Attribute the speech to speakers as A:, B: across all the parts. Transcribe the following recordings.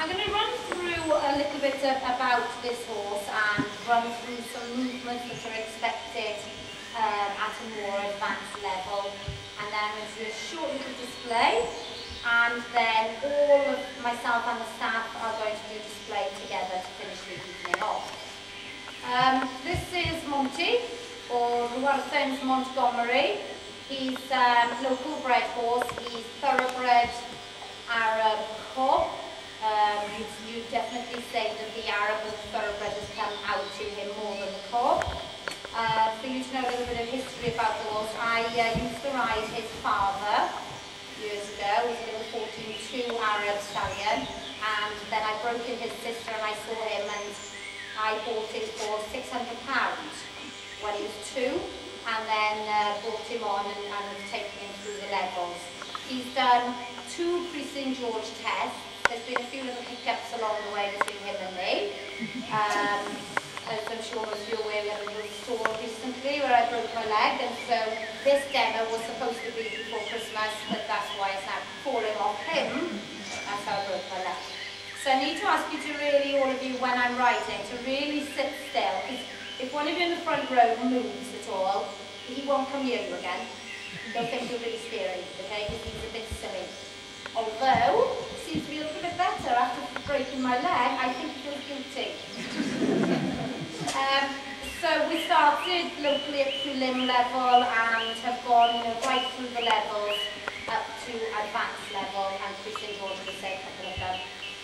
A: I'm going to run through a little bit about this horse and run through some movements that are expected at a more advanced level. And then I'm going to do a short little display, and then all of myself and the staff are going to do display together to finish the evening off. This is Monty, or Rheidol Montgomery. He's a local bred horse. He's thoroughbred Arab cob. You'd definitely say that the Arab and the thoroughbred has come out to him more than the cob. For you to know a little bit of history about the horse, I used to ride his father years ago. He was a little 14-2 Arab stallion, and then I broke in his sister and I saw him, and I bought him for £600 when he was 2, and then brought him on and was taking him through the levels. He's done 2 pre-St George tests. There's been a few little hiccups along the way between him and me. As I'm sure most of you are aware, we had a little storm recently where I broke my leg, and so this demo was supposed to be before Christmas, but that's why it's now falling off him. That's how I broke my leg. So I need to ask you to really, all of you, when I'm riding, to really sit still, because if one of you in the front row moves at all, he won't come near you again. They'll think you're really scary, okay, because he's a bit silly. Although, it seems to be a little bit better after breaking my leg, I think he feels guilty. So we started locally at prelim level and have gone right through the levels up to advanced level, and pre-St George will say a couple of them.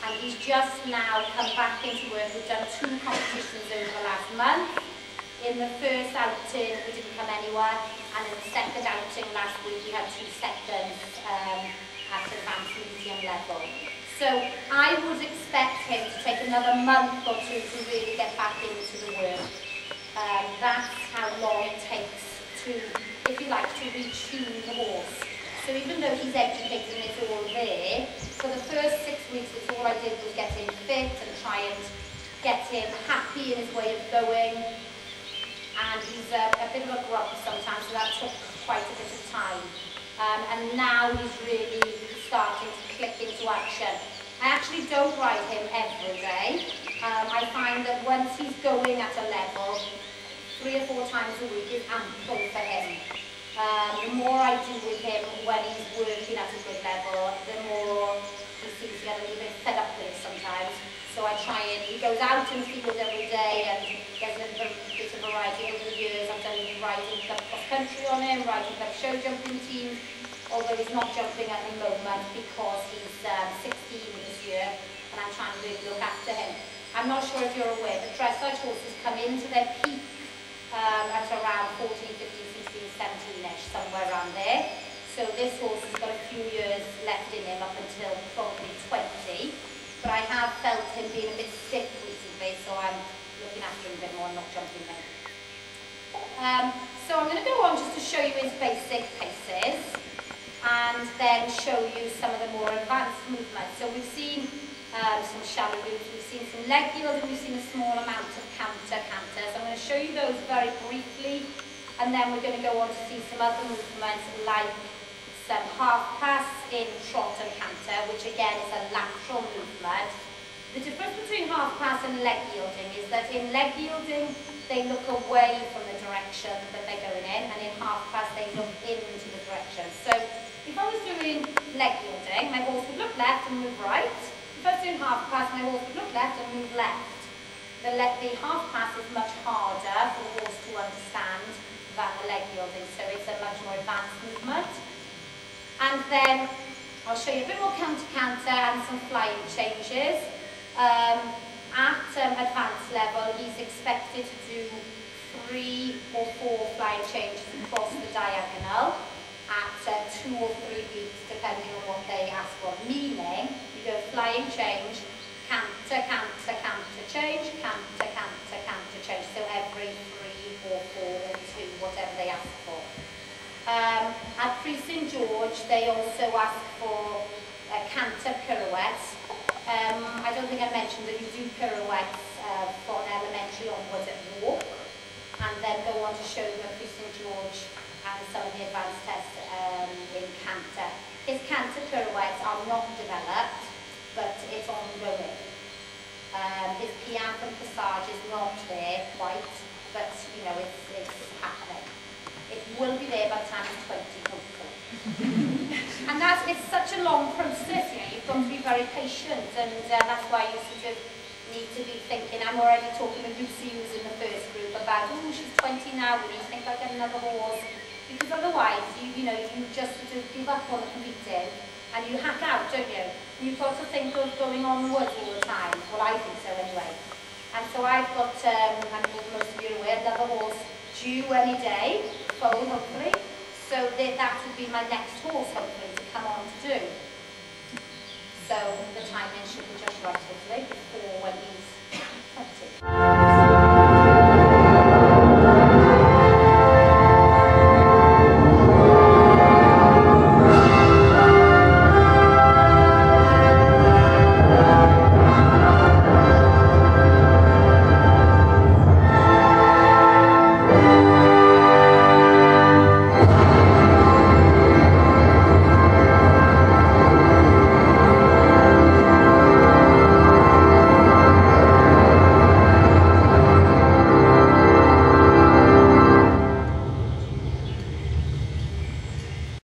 A: And he's just now come back into work. We've done 2 competitions over the last month. In the first outing, we didn't come anywhere, and in the second outing last week, we had 2 seconds at advanced medium level. So I would expect him to take another month or 2 to really get back into the work. That's how long it takes to, if you like, to retune the horse. So even though he's educated and it's all there, for the first 6 weeks, it's all I did was get him fit and try and get him happy in his way of going. And he's a bit of a grub sometimes, so that took quite a bit of time. And now he's really starting to click into action. I actually don't ride him every day. I find that once he's going at a level, 3 or 4 times a week is ample for him. The more I do with him when he's working at a good level, the more he seems to get a little bit fed up with it sometimes. So I try and, he goes out and field every day, and there's a bit of variety over the years. I've done riding club cross country on him, riding club show jumping teams, although he's not jumping at the moment because he's 16 this year, and I'm trying to really look after him. I'm not sure if you're aware, but dressage horses come into their peak at around 14, 15, 16, 17-ish, somewhere around there. So this horse has got a few years left in him up until probably 20. But I have felt him being a bit stiff recently, so I'm looking after him a bit more and not jumping him. So I'm going to go on just to show you his basic paces, and then show you some of the more advanced movements. So we've seen some shallow loops, we've seen some leg yield, and we've seen a small amount of canter. So I'm going to show you those very briefly, and then we're going to go on to see some other movements like some half pass in trot and canter, which again is a lateral movement. The difference between half pass and leg yielding is that in leg yielding, they look away from the direction that they're going in, and in half pass, they look into the direction. So if I was doing leg yielding, my horse would look left and move right. If I was doing half pass, my horse would look left and move left. The half pass is much harder for the horse to understand than the leg yielding, so it's a much more advanced movement. And then I'll show you a bit more canter and some flying changes. At advanced level, he's expected to do 3 or 4 flying changes across the diagonal at 2 or 3 beats, depending on what they ask for. Meaning, you go flying change, canter, canter, canter change, canter, canter, canter change. So every 3 or 4 or 2, whatever they ask for. At pre-St George, they also ask for canter pirouettes. I don't think I mentioned that you do pirouettes from elementary onwards at walk, and then go on to show them at pre-St George and some of the advanced tests in canter. His canter pirouettes are not developed, but it's ongoing. And it's such a long process, you know, you've got to be very patient, and that's why you sort of need to be thinking. I'm already talking with Lucy, who's in the first group, about, oh, she's 20 now, we need to think about getting another horse, because otherwise, you know, you just sort of give up on the competing, and you hack out, don't you? You've got to think of going onwards all the time. Well, I think so anyway. And so I've got, and most of you are aware, another horse due any day, foal hopefully. So that would be my next horse, hopefully, to come on to do. So the timing should be just right, hopefully, before when he's